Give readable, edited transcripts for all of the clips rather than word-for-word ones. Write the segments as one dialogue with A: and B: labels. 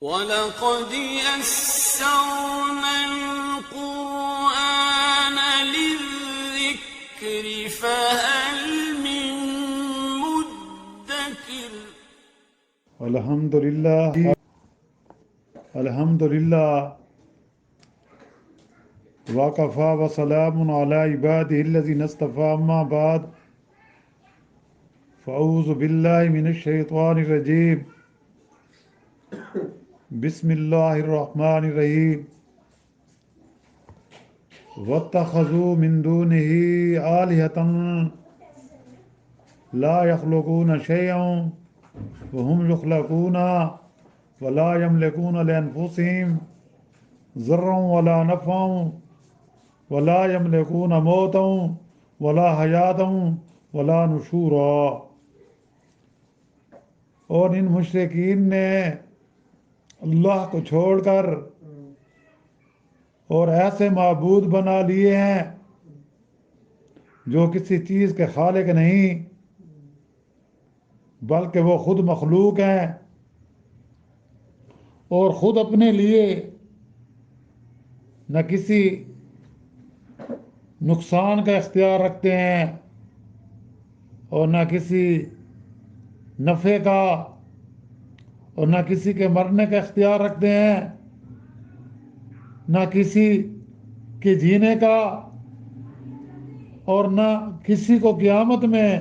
A: وَلَقَدْ يَسَّرْنَا الْقُرْآنَ لِلذِّكْرِ فَهَلْ مِن مُّدَّكِرٍ۔
B: الحمدللہ وَكَفَى وَسَلَامٌ عَلَى عِبَادِهِ الَّذِينَ اصْطَفَى أَمَّا بَعْدُ فَأَعُوذُ بِاللَّهِ مِنَ الشَّيْطَانِ الرَّجِيمِ بسم اللہ الرحمن الرحیم وَاتَّخَذُوا مِن دُونِهِ آلِهَةً لَا يَخْلُقُونَ شَيْئًا وَهُمْ يُخْلَقُونَ وَلَا يَمْلِكُونَ لِأَنفُسِهِمْ ضَرًّا وَلَا نَفْعًا وَلَا يَمْلِكُونَ مَوْتًا وَلَا حَيَاةً وَلَا نُشُورًا۔ اور ان مشرکین نے اللہ کو چھوڑ کر اور ایسے معبود بنا لیے ہیں جو کسی چیز کے خالق نہیں بلکہ وہ خود مخلوق ہیں اور خود اپنے لیے نہ کسی نقصان کا اختیار رکھتے ہیں اور نہ کسی نفع کا اور نہ کسی کے مرنے کا اختیار رکھتے ہیں نہ کسی کے جینے کا اور نہ کسی کو قیامت میں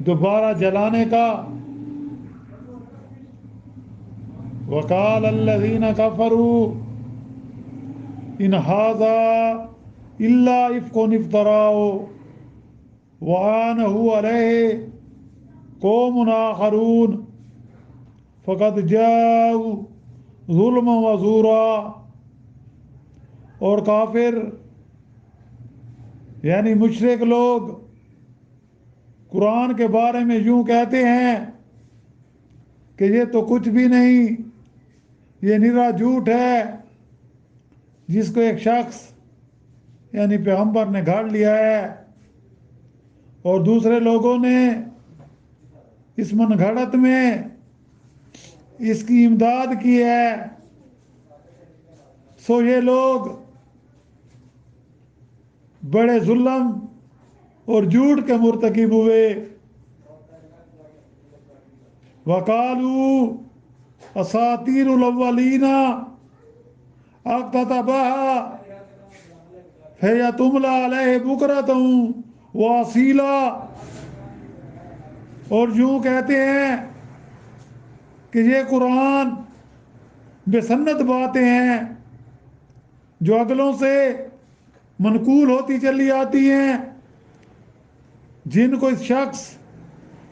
B: دوبارہ جلانے کا۔ وَقَالَ الَّذِينَ كَفَرُوا إِنْ هَذَا إِلَّا إِفْكٌ افْتَرَاهُ وَأَعَانَهُ عَلَيْهِ قَوْمٌ آخَرُونَ فَقَدْ جَاءُوا ظُلْمًا وَزُورًا۔ اور کافر یعنی مشرک لوگ قرآن کے بارے میں یوں کہتے ہیں کہ یہ تو کچھ بھی نہیں، یہ نرا جھوٹ ہے جس کو ایک شخص یعنی پیغمبر نے گھڑ لیا ہے اور دوسرے لوگوں نے اس من گھڑت میں اس کی امداد کی ہے، سو یہ لوگ بڑے ظلم اور جھوٹ کے مرتکب ہوئے۔ وَقَالُوا أَسَاطِيرُ الْأَوَّلِينَ اقتتبها فهي تملى عليه بكرة وأصيلا۔ اور یوں کہتے ہیں کہ یہ قرآن بے سند باتیں ہیں جو اگلوں سے منقول ہوتی چلی آتی ہیں، جن کو اس شخص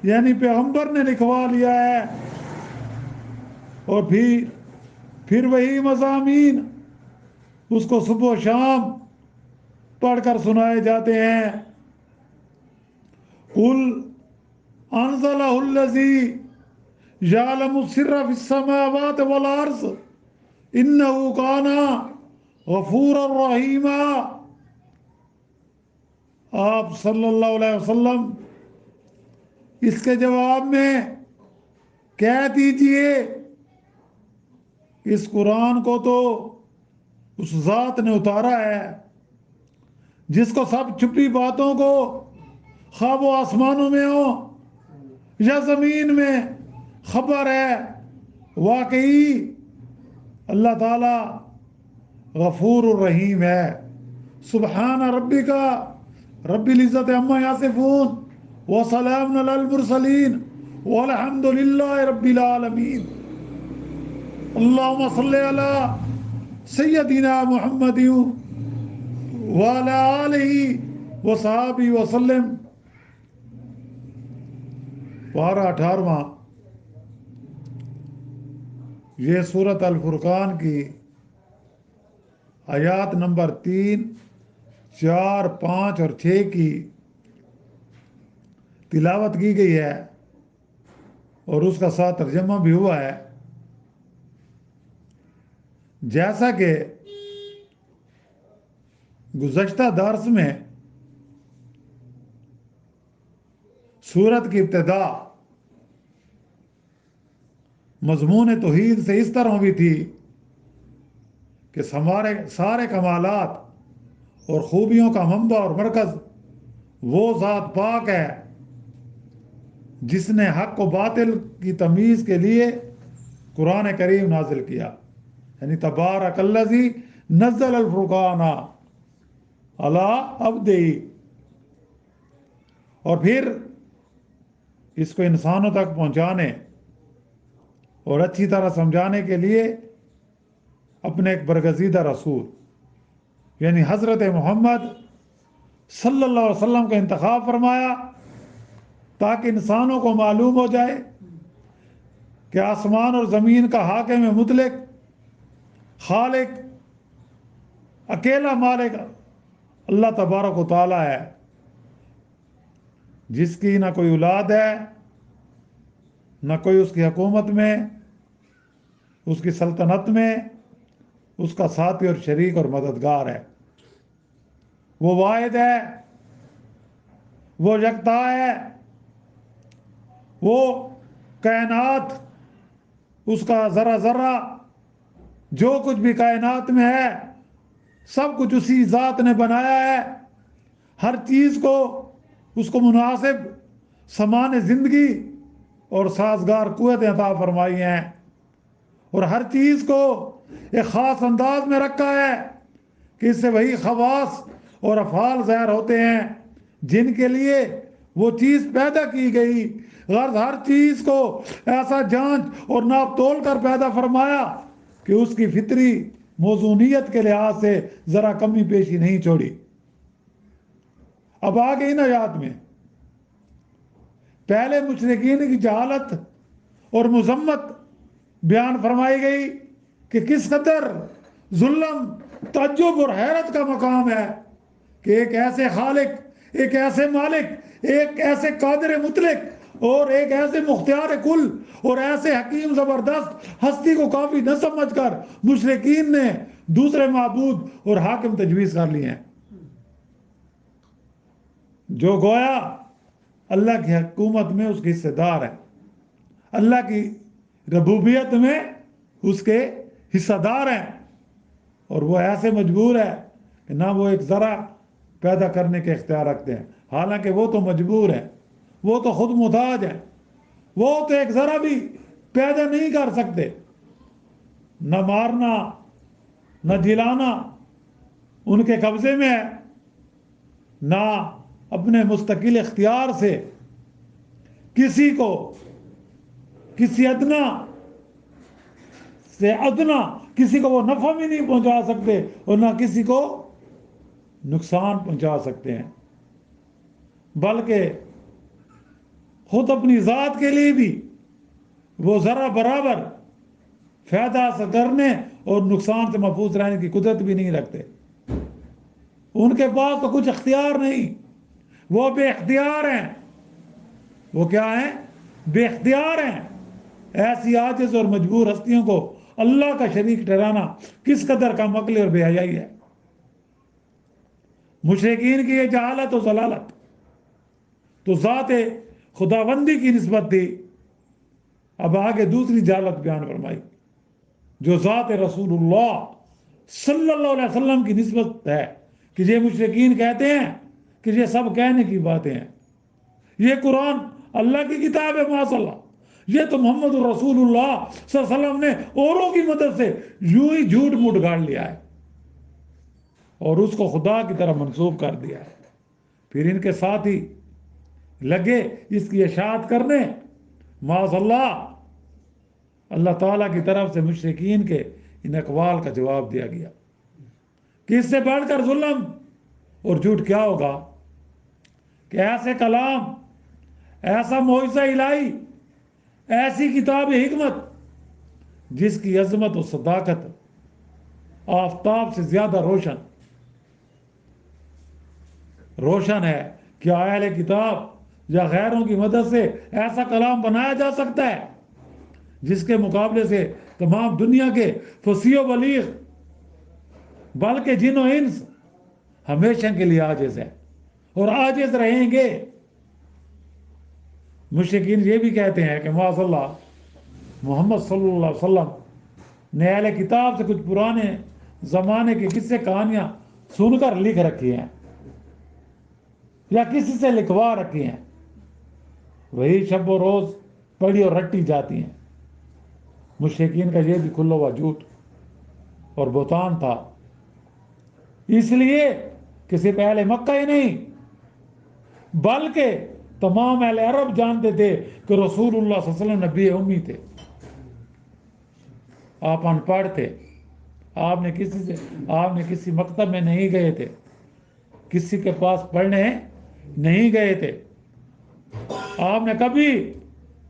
B: یعنی پیغمبر نے لکھوا لیا ہے، اور پھر وہی مضامین اس کو صبح و شام پڑھ کر سنائے جاتے ہیں۔ قُلْ أَنزَلَهُ الَّذِي يَعْلَمُ السِّرَّ فِي السَّمَاوَاتِ وَالْأَرْضِ إِنَّهُ كَانَ غَفُورًا رَحِيمًا۔ آپ صلی اللہ علیہ وسلم اس کے جواب میں کہہ دیجئے اس قرآن کو تو اس ذات نے اتارا ہے جس کو سب چھپی باتوں کو خواہ وہ آسمانوں میں ہو یا زمین میں خبر ہے۔ واقعی اللہ تعالی غفور الرحیم ہے۔ سبحان ربک رب العزت عما یصفون وسلام علی المرسلین والحمد للہ رب العالمین۔ اللہم صلی علی سیدنا محمد وعلی آلہ وصحبہ وسلم۔ پارہ 18واں۔ یہ سورۃ الفرقان کی آیات نمبر 3، 4، 5 اور 6 کی تلاوت کی گئی ہے اور اس کا ساتھ ترجمہ بھی ہوا ہے۔ جیسا کہ گزشتہ درس میں سورت کی ابتدا مضمون توحید سے اس طرح بھی تھی کہ ہمارے سارے کمالات اور خوبیوں کا منبع اور مرکز وہ ذات پاک ہے جس نے حق و باطل کی تمیز کے لیے قرآن کریم نازل کیا، یعنی تبارک الذی نزل الفرقان علی عبدہ. اور پھر اس کو انسانوں تک پہنچانے اور اچھی طرح سمجھانے کے لیے اپنے ایک برگزیدہ رسول یعنی حضرت محمد صلی اللہ علیہ وسلم کا انتخاب فرمایا، تاکہ انسانوں کو معلوم ہو جائے کہ آسمان اور زمین کا حاکم مطلق، خالق، اکیلا مالک اللہ تبارک و تعالی ہے، جس کی نہ کوئی اولاد ہے، نہ کوئی اس کی حکومت میں، اس کی سلطنت میں اس کا ساتھی اور شریک اور مددگار ہے. وہ واحد ہے، وہ یکتا ہے، وہ کائنات، اس کا ذرہ ذرہ جو کچھ بھی کائنات میں ہے سب کچھ اسی ذات نے بنایا ہے. ہر چیز کو اس کو مناسب سامان زندگی اور سازگار قوت عطا فرمائی ہیں، اور ہر چیز کو ایک خاص انداز میں رکھا ہے کہ اس سے وہی خواص اور افعال ظاہر ہوتے ہیں جن کے لیے وہ چیز پیدا کی گئی. غرض ہر چیز کو ایسا جانچ اور ناپ تول کر پیدا فرمایا کہ اس کی فطری موزونیت کے لحاظ سے ذرا کمی پیشی نہیں چھوڑی. اب آگے ان آیات میں پہلے مشرکین کی جہالت اور مذمت بیان فرمائی گئی کہ کس قدر ظلم، تعجب اور حیرت کا مقام ہے کہ ایک ایسے خالق، ایک ایسے مالک، ایک ایسے قادر مطلق اور ایک ایسے مختار کل اور ایسے حکیم زبردست ہستی کو کافی نہ سمجھ کر مشرکین نے دوسرے معبود اور حاکم تجویز کر لیے ہیں، جو گویا اللہ کی حکومت میں اس کے حصے دار ہے، اللہ کی ربوبیت میں اس کے حصہ دار ہیں، اور وہ ایسے مجبور ہے کہ نہ وہ ایک ذرا پیدا کرنے کے اختیار رکھتے ہیں، حالانکہ وہ تو مجبور ہے، وہ تو خود محتاج ہے، وہ تو ایک ذرا بھی پیدا نہیں کر سکتے. نہ مارنا نہ جلانا ان کے قبضے میں ہے، نہ اپنے مستقل اختیار سے کسی کو کسی ادنا سے ادنا کسی کو وہ نفع بھی نہیں پہنچا سکتے اور نہ کسی کو نقصان پہنچا سکتے ہیں، بلکہ خود اپنی ذات کے لیے بھی وہ ذرا برابر فائدہ حاصل کرنے اور نقصان سے محفوظ رہنے کی قدرت بھی نہیں رکھتے. ان کے پاس تو کچھ اختیار نہیں، وہ بے اختیار ہیں. وہ کیا ہیں؟ بے اختیار ہیں. ایسی عاجز اور مجبور ہستیوں کو اللہ کا شریک ٹھہرانا کس قدر کا عقل اور بے حیائی ہے. مشرکین کی یہ جہالت و ضلالت تو ذات خداوندی کی نسبت تھی. اب آگے دوسری جہالت بیان فرمائی جو ذات رسول اللہ صلی اللہ علیہ وسلم کی نسبت ہے، کہ یہ مشرکین کہتے ہیں کہ یہ سب کہنے کی باتیں ہیں، یہ قرآن اللہ کی کتاب ہے، معاذ اللہ، یہ تو محمد رسول اللہ صلی اللہ علیہ وسلم نے اوروں کی مدد سے یوں ہی جھوٹ موٹ گاڑ لیا ہے اور اس کو خدا کی طرح منسوب کر دیا ہے. پھر ان کے ساتھ ہی لگے اس کی اشاعت کرنے، معاذ اللہ. اللہ تعالیٰ کی طرف سے مشرکین کے ان اقوال کا جواب دیا گیا کہ اس سے بڑھ کر ظلم اور جھوٹ کیا ہوگا کہ ایسے کلام، ایسا معجزہ الہی، ایسی کتاب حکمت جس کی عظمت و صداقت آفتاب سے زیادہ روشن ہے، کیا اہل کتاب یا غیروں کی مدد سے ایسا کلام بنایا جا سکتا ہے جس کے مقابلے سے تمام دنیا کے فصیح و بلیغ بلکہ جن و انس ہمیشہ کے لیے عاجز ہے اور عاجز رہیں گے. مشرکین یہ بھی کہتے ہیں کہ معاذ اللہ محمد صلی اللہ علیہ وسلم نے اہل کتاب سے کچھ پرانے زمانے کے قصے کہانیاں سن کر لکھ رکھی ہیں یا کسی سے لکھوا رکھی ہیں، وہی شب و روز پڑھی اور رٹی جاتی ہیں۔ مشرکین کا یہ بھی کھلا ہوا جھوٹ اور بہتان تھا، اس لیے کہ صرف اہل مکہ ہی نہیں بلکہ تمام اہل عرب جانتے تھے کہ رسول اللہ صلی اللہ علیہ وسلم نبی امی تھے، آپ ان پڑھ تھے، آپ نے کسی مکتب میں نہیں گئے تھے، کسی کے پاس پڑھنے نہیں گئے تھے، آپ نے کبھی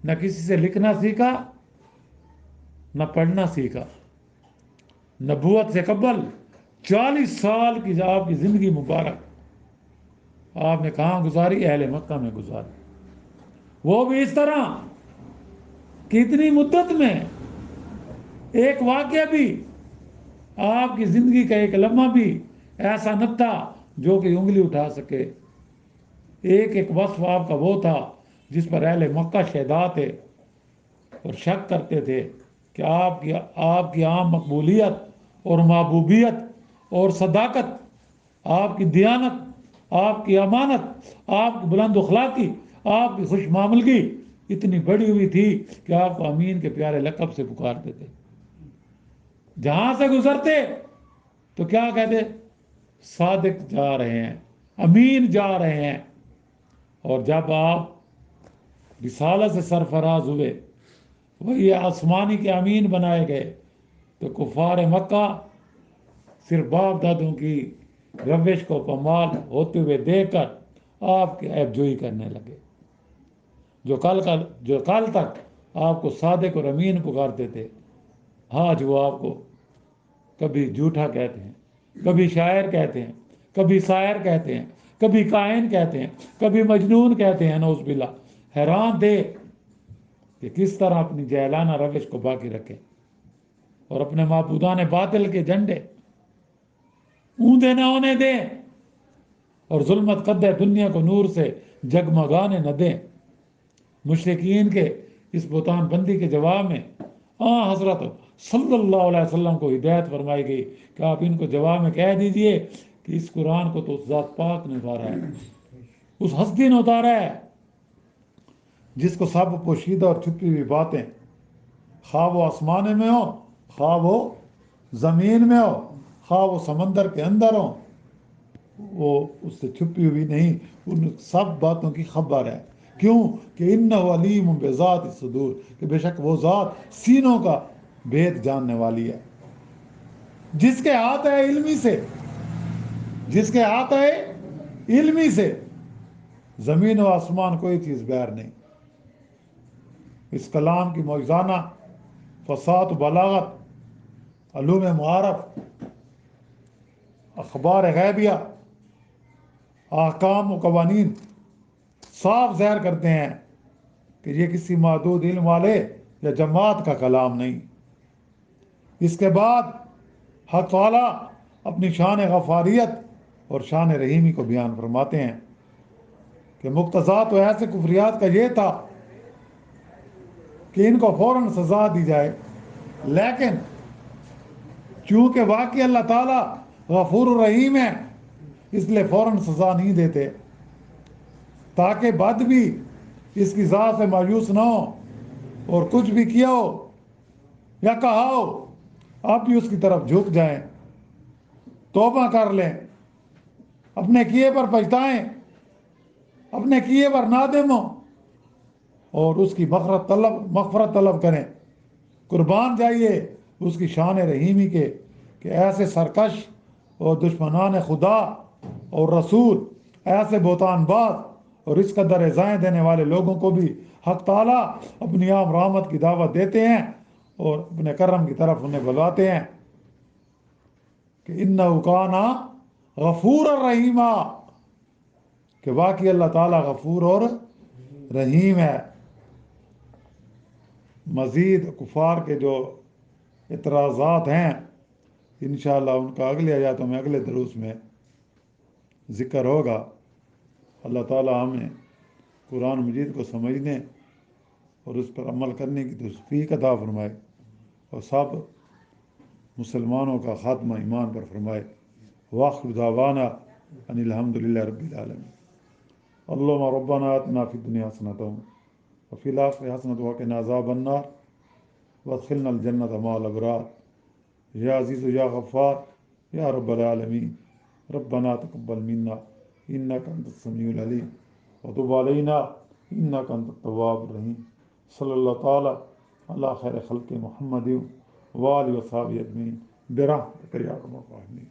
B: نہ کسی سے لکھنا سیکھا نہ پڑھنا سیکھا۔ نبوت سے قبل 40 سال کی آپ کی زندگی مبارک آپ نے کہاں گزاری؟ اہل مکہ میں گزاری، وہ بھی اس طرح کہ اتنی مدت میں ایک واقعہ بھی، آپ کی زندگی کا ایک لمحہ بھی ایسا نہ تھا جو کہ انگلی اٹھا سکے۔ ایک ایک وصف آپ کا وہ تھا جس پر اہل مکہ شہدا تھے اور شک کرتے تھے کہ آپ کی عام مقبولیت اور محبوبیت اور صداقت، آپ کی دیانت، آپ کی امانت، آپ کی بلند اخلاقی، آپ کی خوش معاملگی اتنی بڑی ہوئی تھی کہ آپ کو امین کے پیارے لقب سے پکارتے تھے۔ جہاں سے گزرتے تو کیا کہتے؟ صادق جا رہے ہیں، امین جا رہے ہیں۔ اور جب آپ رسالت سے سرفراز ہوئے، وہی آسمانی کے امین بنائے گئے، تو کفار مکہ صرف باپ دادوں کی روش کو پامال ہوتے ہوئے دیکھ کر آپ کی عیب جوئی کرنے لگے۔ جو کل تک آپ کو صادق اور امین پکارتے تھے، آج وہ آپ کو کبھی جھوٹا کہتے ہیں، کبھی شاعر کہتے ہیں، کبھی شاعر کہتے ہیں، کبھی کاہن کہتے ہیں، کبھی مجنون کہتے ہیں، نعوذ باللہ۔ حیران تھے کہ کس طرح اپنی جاہلانہ روش کو باقی رکھے اور اپنے معبودان باطل کے جھنڈے اونچے نہ ہونے دیں اور ظلمت قد دنیا کو نور سے جگمگانے نہ دیں۔ مشرکین کے اس بہتان بندی کے جواب میں حضرت صلی اللہ علیہ وسلم کو ہدایت فرمائی گئی کہ آپ ان کو جواب میں کہہ دیجئے کہ اس قرآن کو تو اس ذات پاک نے اتارا ہے، اس ہستی نے اتارا ہے جس کو سب پوشیدہ اور چھپی ہوئی باتیں، خواہ وہ آسمان میں ہو، خواہ وہ زمین میں ہو، خواہ وہ سمندر کے اندر ہو، وہ اس سے چھپی ہوئی نہیں، ان سب باتوں کی خبر ہے۔ کیوں کہ انہ علیم بذات الصدور، کہ بے شک وہ ذات سینوں کا بھید جاننے والی ہے۔ جس کے ہاتھ ہے علمی سے، جس کے ہاتھ ہے علمی سے، زمین و آسمان کوئی چیز غیر نہیں۔ اس کلام کی معجزانہ فصاحت و بلاغت، علوم معارف، اخبار غیبیہ، احکام و قوانین صاف ظاہر کرتے ہیں کہ یہ کسی محدود علم والے یا جماعت کا کلام نہیں۔ اس کے بعد حق تعالیٰ اپنی شان غفاریت اور شان رحیمی کو بیان فرماتے ہیں کہ مقتضا تو ایسے کفریات کا یہ تھا کہ ان کو فوراً سزا دی جائے، لیکن چونکہ واقعی اللہ تعالیٰ غفور الرحیم ہے، اس لیے فوراً سزا نہیں دیتے تاکہ بعد بھی اس کی ذات سے مایوس نہ ہو اور کچھ بھی کیا ہو یا کہا ہو اب بھی اس کی طرف جھک جائیں، توبہ کر لیں، اپنے کیے پر پچھتائیں، اپنے کیے پر نادم ہوں اور اس کی مغفرت طلب کریں، قربان جائیے اس کی شان رحیمی کے کہ ایسے سرکش اور دشمنان خدا اور رسول، ایسے بہتان باز اور اس قدر ایذائیں دینے والے لوگوں کو بھی حق تعالیٰ اپنی عام رحمت کی دعوت دیتے ہیں اور اپنے کرم کی طرف انہیں بلواتے ہیں کہ انہ کان غفور الرحیمہ، کہ واقعی اللہ تعالیٰ غفور اور رحیم ہے۔ مزید کفار کے جو اعتراضات ہیں انشاءاللہ ان کا اگلے آیاتوں میں، اگلے دروس میں ذکر ہوگا۔ اللہ تعالیٰ ہمیں قرآن مجید کو سمجھنے اور اس پر عمل کرنے کی توفیق عطا فرمائے اور سب مسلمانوں کا خاتمہ ایمان پر فرمائے. وآخر دعوانا ان الحمد للہ رب العالمین. اللہم ربنا آتنا فی الدنیا حسنۃ وفی الآخرۃ حسنۃ وقنا عذاب النار وادخلنا الجنۃ مع الابرار. یا عزیز یا غفار یا رب العالمین. ربنا تقبل منا انک انت السمیع العلیم وتب علینا انک انت التواب الرحیم. صلی اللہ تعالی علی خیر خلق محمد وآلہ وصحبہ اجمعین برحمتک یا ارحم الراحمین.